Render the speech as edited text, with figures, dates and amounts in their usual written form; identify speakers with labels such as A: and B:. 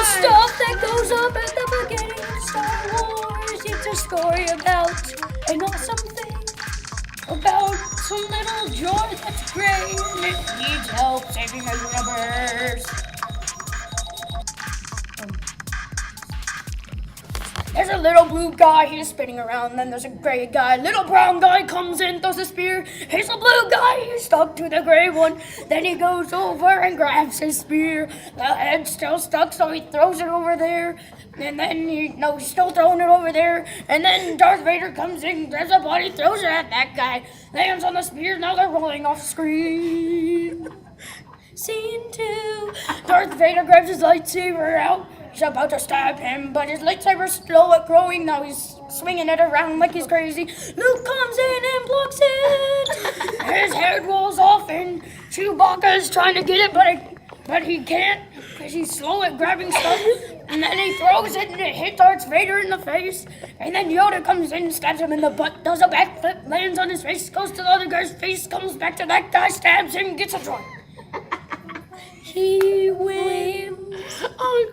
A: stuff that goes up at the beginning of Star Wars. It's a story about an awesome thing. About some little droid that's great and it needs help saving the universe. There's a little blue guy, he's spinning around. Then there's a gray guy. Little brown guy comes in, throws a spear. Here's a blue guy, he's stuck to the gray one. Then he goes over and grabs his spear. The head's still stuck, so he throws it over there. And then he's still throwing it over there. And then Darth Vader comes in, grabs a body, throws it at that guy. Lands on the spear, now they're rolling off screen. Scene 2. Darth Vader grabs his lightsaber out. He's about to stab him, but his lightsaber's slow at growing. Now he's swinging it around like he's crazy. Luke comes in and blocks it. His head rolls off, and Chewbacca is trying to get it, but he can't because he's slow at grabbing stuff. And then he throws it, and it hits Darth Vader in the face. And then Yoda comes in, stabs him in the butt, does a backflip, lands on his face, goes to the other guy's face, comes back to that guy, stabs him, gets a droid. He wins.
B: Oh,